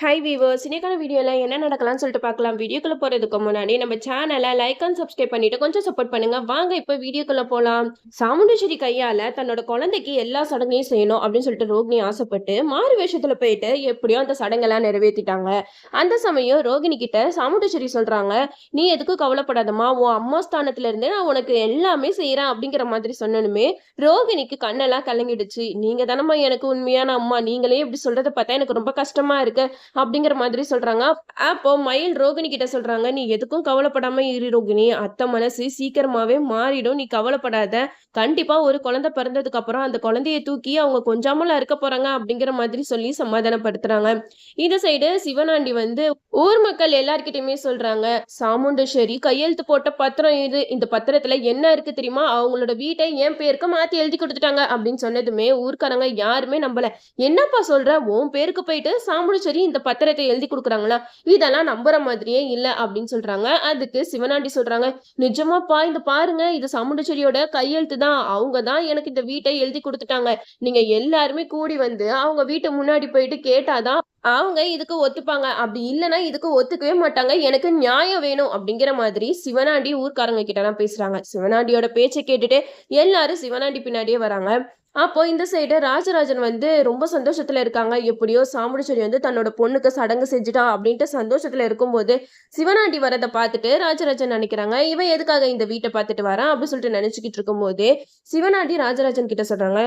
Hi viewers, இன்னைக்கான வீடியோவில் என்ன நடக்கலாம்னு சொல்லிட்டு பார்க்கலாம். வீடியோக்குள்ள போகிறதுக்கு முன்னாடி நம்ம சேனலை லைக் அண்ட் சப்ஸ்கிரைப் பண்ணிட்டு கொஞ்சம் சப்போர்ட் பண்ணுங்க. வாங்க இப்போ வீடியோக்குள்ள போகலாம். சாமுண்டேஸ்வரி கையால் தன்னோட குழந்தைக்கு எல்லா சடங்கையும் செய்யணும் அப்படின்னு சொல்லிட்டு ரோகிணி ஆசைப்பட்டு மாறு வேஷத்தில் போயிட்டு எப்படியோ அந்த சடங்கெல்லாம் நிறைவேற்றிட்டாங்க. அந்த சமயம் ரோகிணி கிட்ட சாமுண்டேஸ்வரி சொல்றாங்க, நீ எதுக்கும் கவலைப்படாதம்மா, உன் அம்மா ஸ்தானத்துல இருந்து நான் உனக்கு எல்லாமே செய்யறேன் அப்படிங்கிற மாதிரி சொன்னனுமே ரோகிணிக்கு கண்ணெல்லாம் கலங்கிடுச்சு. நீங்க தானம்மா எனக்கு உண்மையான அம்மா, நீங்களே இப்படி சொல்றதை பார்த்தா எனக்கு ரொம்ப கஷ்டமா இருக்கு அப்படிங்கிற மாதிரி சொல்றாங்க. அப்போ மயில் ரோகிணி கிட்ட சொல்றாங்க, நீ எதுக்கும் கவலைப்படாம இரு ரோகிணி, அத்தை மனசு சீக்கிரமாவே மாறிடும், நீ கவலைப்படாத. கண்டிப்பா ஒரு குழந்தை பிறந்ததுக்கு அப்புறம் அந்த குழந்தைய தூக்கி அவங்க கொஞ்சாமல இருக்க போறாங்க அப்படிங்கிற மாதிரி சொல்லி சமாதானப்படுத்துறாங்க. இந்த சைடு சிவனாண்டி வந்து ஊர் மக்கள் எல்லார்கிட்டயுமே சொல்றாங்க, சாமுண்டேஸ்வரி கையெழுத்து போட்ட பத்திரம் இது, இந்த பத்திரத்துல என்ன இருக்கு தெரியுமா, அவங்களோட வீட்டை என் பேருக்கு மாத்தி எழுதி கொடுத்துட்டாங்க அப்படின்னு சொன்னதுமே ஊர்க்காரங்க யாருமே நம்பல. என்னப்பா சொல்ற, உன் பேருக்கு போயிட்டு சாமுண்டேஸ்வரி இந்த பத்திரத்தை எழுதி கொடுக்குறாங்களா, இதெல்லாம் நம்புற மாதிரியே இல்ல அப்படின்னு சொல்றாங்க. அதுக்கு சிவனாண்டி சொல்றாங்க, நிஜமாப்பா இந்த பாருங்க, இது சாமுண்டேஸ்வரியோட கையெழுத்து தான், அவங்க தான் எனக்கு இந்த வீட்டை எழுதி கொடுத்துட்டாங்க. நீங்க எல்லாருமே கூடி வந்து அவங்க வீட்டு முன்னாடி போயிட்டு கேட்டாதான் அவங்க இதுக்கு ஒத்துப்பாங்க, அப்படி இல்லைன்னா இதுக்கு ஒத்துக்கவே மாட்டாங்க, எனக்கு நியாயம் வேணும் அப்படிங்கிற மாதிரி சிவனாண்டி ஊர்க்காரங்க கிட்ட எல்லாம் பேசுறாங்க. சிவனாண்டியோட பேச்சை கேட்டுட்டு எல்லாரும் சிவனாண்டி பின்னாடியே வராங்க. அப்போ இந்த சைடு ராஜராஜன் வந்து ரொம்ப சந்தோஷத்துல இருக்காங்க. எப்படியோ சாமுண்டீஸ்வரி வந்து தன்னோட பொண்ணுக்கு சடங்கு செஞ்சுட்டா அப்படின்ட்டு சந்தோஷத்துல இருக்கும்போது சிவனாண்டி வரதை பார்த்துட்டு ராஜராஜன் நினைக்கிறாங்க, இவன் எதுக்காக இந்த வீட்டை பார்த்துட்டு வரான் அப்படின்னு சொல்லிட்டு நினைச்சுக்கிட்டு இருக்கும் போது சிவனாண்டி ராஜராஜன் கிட்ட சொல்றாங்க,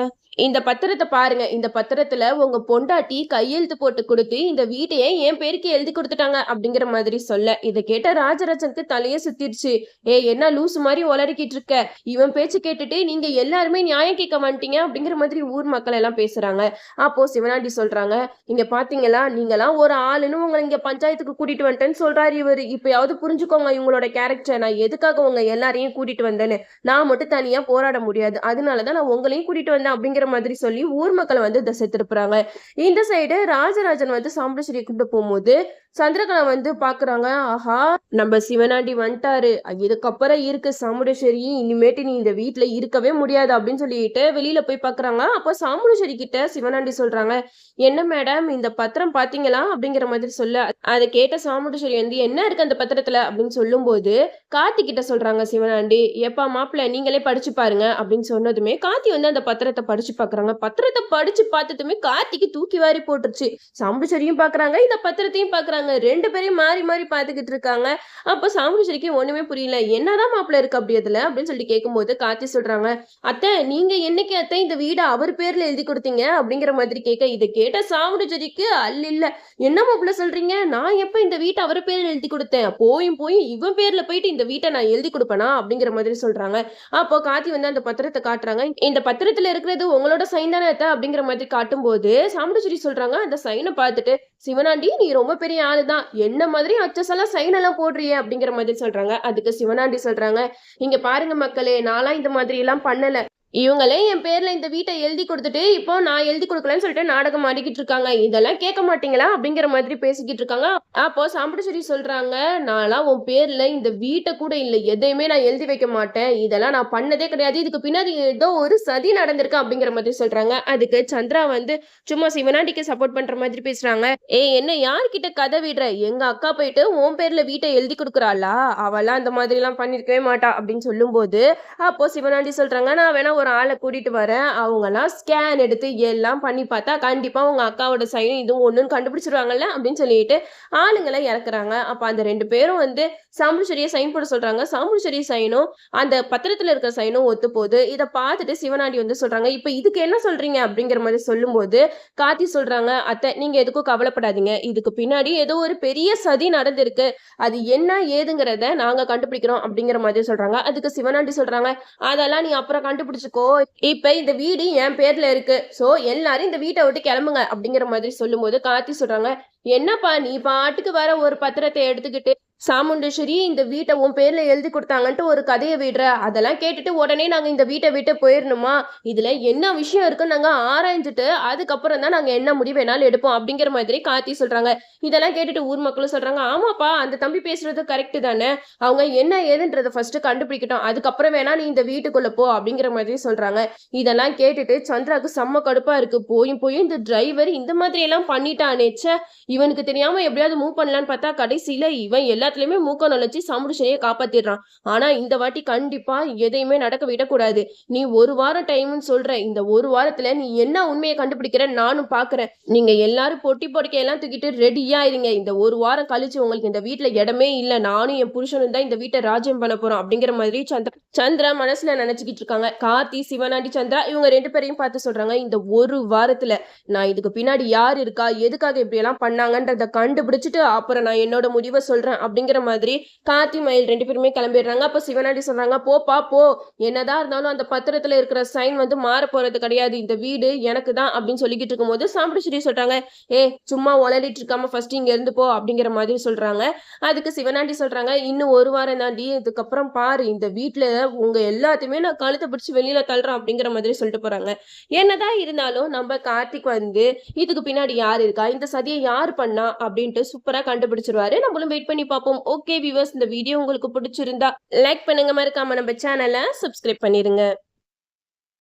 இந்த பத்திரத்தை பாருங்க, இந்த பத்திரத்துல உங்க பொண்டாட்டி கையெழுத்து போட்டு கொடுத்து இந்த வீட்டையே என் பேருக்கு எழுதி கொடுத்துட்டாங்க அப்படிங்கிற மாதிரி சொல்ல, இதை கேட்ட ராஜராஜனுக்கு தலையே சுத்திடுச்சு. என்ன லூசு மாதிரி உளறிக்கிட்டு இருக்க, இவன் பேச்சு கேட்டுட்டு நீங்க எல்லாருமே நியாயம் கேட்க மாட்டீங்க அப்படிங்கிற மாதிரி ஊர் மக்கள் எல்லாம் பேசுறாங்க. அப்போ சிவனாண்டி சொல்றாங்க, இங்க பாத்தீங்களா, நீங்களாம் ஒரு ஆளுன்னு உங்களை இங்க பஞ்சாயத்துக்கு கூட்டிட்டு வந்துட்டேன்னு சொல்றாரு இவரு. இப்பயாவது புரிஞ்சுக்கோங்க இவங்களோட கேரக்டர், நான் எதுக்காக உங்க எல்லாரையும் கூட்டிட்டு வந்தேன்னு. நான் மட்டும் தனியா போராட முடியாது, அதனாலதான் நான் உங்களையும் கூட்டிட்டு வந்தேன் அப்படிங்கிற மாதிரி சொல்லி ஊர் மக்களை வந்து திசை திருப்புறாங்க. இந்த சைடு ராஜராஜன் வந்து சாமுண்டீஸ்வரியை கூப்பிட்டு போகும்போது சந்திரகலா வந்து பாக்குறாங்க, ஆஹா நம்ம சிவனாண்டி வந்துட்டாரு, இதுக்கப்புறம் இருக்கு சாமுண்டீஸ்வரி, இனிமேட்டு நீ இந்த வீட்டுல இருக்கவே முடியாது அப்படின்னு சொல்லிட்டு வெளியில போய் பாக்குறாங்க. அப்போ சாமுண்டீஸ்வரி கிட்ட சிவனாண்டி சொல்றாங்க, என்ன மேடம் இந்த பத்திரம் பாத்தீங்களா அப்படிங்கிற மாதிரி சொல்ல, அதை கேட்ட சாமுண்டீஸ்வரி வந்து என்ன இருக்கு அந்த பத்திரத்துல அப்படின்னு சொல்லும் போது கார்த்தி கிட்ட சொல்றாங்க சிவனாண்டி, எப்பா மாப்பிள்ள நீங்களே படிச்சு பாருங்க அப்படின்னு சொன்னதுமே கார்த்தி வந்து அந்த பத்திரத்தை படிச்சு பாக்குறாங்க. பத்திரத்தை படிச்சு பார்த்ததுமே கார்த்திக்கு தூக்கி வாரி போட்டுருச்சு. சாமுண்டீஸ்வரியும் பாக்குறாங்க, இந்த பத்திரத்தையும் பாக்குறாங்க, ரெண்டு பேரையும் மாறி மாறி பாத்துக்கிட்டு இருக்காங்க. அப்ப சாமுண்டீஸ்வரிக்கு ஒண்ணுமே புரியல, என்னதான் மாப்பிள்ள இருக்கு அப்படி அதுல அப்படின்னு சொல்லிட்டு கேட்கும்போது கார்த்தி சொல்றாங்க, அத்தை நீங்க என்னைக்கு அத்தை இந்த வீடை அவர் பேர்ல எழுதி கொடுத்தீங்க அப்படிங்கிற மாதிரி கேட்க, இதை கேட்ட சாமுண்டீஸ்வரிக்கு இல்ல, என்ன மாப்பிள்ள சொல்றீங்க, நான் எப்ப இந்த வீட்டை அவர் பேர்ல எழுதி கொடுத்தேன், போய் இவன் பேர்ல போயிட்டு இந்த வீட்டை நான் எழுதி கொடுப்பேனா அப்படிங்கிற மாதிரி சொல்றாங்க. அப்போ கார்த்தி வந்து அந்த பத்திரத்தை காட்டுறாங்க, இந்த பத்திரத்துல இருக்கிறது உங்களோட சைன் தானே அப்படிங்கிற மாதிரி காட்டும் போது சாமுண்டீஸ்வரி சொல்றாங்க, அந்த சைனை பார்த்துட்டு, சிவனாண்டி நீ ரொம்ப பெரிய ஆளுதான், என்ன மாதிரி அச்சசெல்லாம் சைன் எல்லாம் போடுறிய அப்படிங்கிற மாதிரி சொல்றாங்க. அதுக்கு சிவனாண்டி சொல்றாங்க, இங்க பாருங்க மக்களே, நான்லாம் இந்த மாதிரி எல்லாம் பண்ணல, இவங்களே என் பேர்ல இந்த வீட்டை எழுதி கொடுத்துட்டு இப்போ நான் எழுதி கொடுக்கலன்னு சொல்லிட்டு நாடகம் ஆடிக்கிட்டு இருக்காங்க, இதெல்லாம் கேட்க மாட்டீங்களா அப்படிங்கிற மாதிரி பேசிக்கிட்டு இருக்காங்க. அப்போ சாமுண்டீஸ்வரி சொல்றாங்க, நான்லாம் உன் பேர்ல இந்த வீட்டை கூட இல்லை, எதையுமே நான் எழுதி வைக்க மாட்டேன், இதெல்லாம் நான் பண்ணதே கிடையாது, இதுக்கு பின்னாடி ஏதோ ஒரு சதி நடந்திருக்கு அப்படிங்கிற மாதிரி சொல்றாங்க. அதுக்கு சந்திரா வந்து சும்மா சிவனாண்டிக்கு சப்போர்ட் பண்ற மாதிரி பேசுறாங்க, என்ன யார்கிட்ட கதை விடுற, எங்க அக்கா போயிட்டு உன் பேர்ல வீட்டை எழுதி கொடுக்குறாளா, அவெல்லாம் அந்த மாதிரி எல்லாம் பண்ணிருக்கவே மாட்டா அப்படின்னு சொல்லும் போது அப்போ சிவனாண்டி சொல்றாங்க, நான் வேணா ஒரு ஆளை கூட்டிட்டு வரேன், அவங்கலாம் ஸ்கேன் எடுத்து எல்லாம் பண்ணி பார்த்தா கண்டிப்பா உங்க அக்காவோட சைனும் இதுவும் ஒண்ணுன்னு கண்டுபிடிச்சிருவாங்கல்ல அப்படின்னு சொல்லிட்டு ஆளுங்களை இறக்குறாங்க. அப்ப அந்த ரெண்டு பேரும் வந்து சாமுண்டீஸ்வரியை சைன் போட சொல்றாங்க. சாமுண்டீஸ்வரி சைனும் அந்த பத்திரத்துல இருக்கிற சைனும் ஒத்து போகுது. இதை பார்த்துட்டு சிவனாண்டி வந்து சொல்றாங்க, இப்ப இதுக்கு என்ன சொல்றீங்க அப்படிங்கிற மாதிரி சொல்லும் போது கார்த்தி சொல்றாங்க, அத்தை நீங்க எதுக்கும் கவலைப்படாதீங்க, இதுக்கு பின்னாடி ஏதோ ஒரு பெரிய சதி நடந்திருக்கு, அது என்ன ஏதுங்கிறத நாங்க கண்டுபிடிக்கிறோம் அப்படிங்கிற மாதிரி சொல்றாங்க. அதுக்கு சிவனாண்டி சொல்றாங்க, அதெல்லாம் நீ அப்புறம் கண்டுபிடிச்சுக்கோ, இப்ப இந்த வீடு என் பேர்ல இருக்கு, சோ எல்லாரும் இந்த வீட்டை விட்டு கிளம்புங்க அப்படிங்கிற மாதிரி சொல்லும் போது கார்த்தி சொல்றாங்க, என்னப்பா நீ பாட்டுக்கு வர ஒரு பத்திரத்தை எடுத்துக்கிட்டு சாமுண்டேஸ்வரி இந்த வீட்டை உன் பேர்ல எழுதி கொடுத்தாங்கன்ட்டு ஒரு கதையை விடுற. அதெல்லாம் கேட்டுட்டு உடனே நாங்க இந்த வீட்டை விட்டு போயிடணுமா? இதுல என்ன விஷயம் இருக்குன்னு நாங்க ஆராய்ஞ்சுட்டு அதுக்கப்புறம் தான் நாங்க என்ன முடிவு வேணாலும் எடுப்போம் அப்படிங்கிற மாதிரி கார்த்தி சொல்றாங்க. இதெல்லாம் கேட்டுட்டு ஊர் மக்களும் சொல்றாங்க, ஆமாப்பா அந்த தம்பி பேசுறது கரெக்ட் தானே. அவங்க என்ன ஏதுன்றதை ஃபர்ஸ்ட் கண்டுபிடிக்கட்டும், அதுக்கப்புறம் வேணா நீ இந்த வீட்டுக்குள்ள போ அப்படிங்கிற மாதிரி சொல்றாங்க. இதெல்லாம் கேட்டுட்டு சந்திராக்கு செம்ம கடுப்பா இருக்கு. போயும் போய் இந்த டிரைவர் இந்த மாதிரி எல்லாம் பண்ணிட்டானே, ச்சே. இவனுக்கு தெரியாம எப்படியாவது மூவ் பண்ணலான்னு பார்த்தா கடைசியில இவன் எல்லாத்துலயுமே மூக்க நுழைச்சு சாமுண்டீஸ்வரியை காப்பாத்திடுறான். ஆனா இந்த வாட்டி கண்டிப்பா எதையுமே நடக்க விடக்கூடாது. நீ ஒரு வாரம் டைம்னு சொல்ற. இந்த ஒரு வாரத்துல நீ என்ன உண்மையை கண்டுபிடிக்கிற நானும் பாக்குறேன். நீங்க எல்லாரும் பொட்டி பொடிக்க எல்லாம் தூக்கிட்டு ரெடியா இருங்க. இந்த ஒரு வாரம் கழிச்சு உங்களுக்கு இந்த வீட்டுல இடமே இல்ல. நானும் என் புருஷனும் தான் இந்த வீட்டை ராஜ்யம் பண்ண போறோம் அப்படிங்கிற மாதிரி சந்திரா மனசுல நினைச்சுக்கிட்டு இருக்காங்க. கார்த்தி, சிவனாண்டி, சந்திரா இவங்க 2 பேரையும் பார்த்து சொல்றாங்க, இந்த ஒரு வாரத்துல நான் இதுக்கு பின்னாடி யார் இருக்கா, எதுக்காக இப்படி எல்லாம் பண்ணாங்கன்றத கண்டுபிடிச்சிட்டு அப்புறம் நான் என்னோட முடிவை சொல்றேன் அப்படிங்கிற மாதிரி கார்த்தி, மயில் 2 பேருமே கிளம்பிடுறாங்க. அப்ப சிவனாண்டி சொல்றாங்க, போப்பா போ. என்னதான் இருந்தாலும் அந்த பத்திரத்துல இருக்கிற சைன் வந்து மாற போறது கிடையாது. இந்த வீடு எனக்கு தான் அப்படின்னு சொல்லிக்கிட்டு இருக்கும்போது சாமுண்டீஸ்வரி சொல்றாங்க, சும்மா உளறிட்டு இருக்காம ஃபர்ஸ்ட் இங்க இருந்து போ அப்படிங்கிற மாதிரி சொல்றாங்க. அதுக்கு சிவனாண்டி சொல்றாங்க, இன்னும் ஒரு வாரம் தாண்டி, இதுக்கப்புறம் பாரு இந்த வீட்டுல உங்க எல்லாத்தையுமே நான் கழுத்தை பிடிச்சு வெளியில தள்ளுறேன் அப்படிங்கிற மாதிரி சொல்லிட்டு போறாங்க. என்னதான் இருந்தாலும் நம்ம கார்த்திக் வந்து இதுக்கு பின்னாடி யார் இருக்கா, இந்த சதியை யார் பண்ணா அப்படின்ட்டு சூப்பரா கண்டுபிடிச்சிருவாரு. நம்மளும் வெயிட் பண்ணி பார்ப்போம். ஓகே வியூவர்ஸ், இந்த வீடியோ உங்களுக்கு பிடிச்சிருந்தா லைக் பண்ணுங்க, மறக்காம நம்ம சேனலை சப்ஸ்கிரைப் பண்ணிருங்க.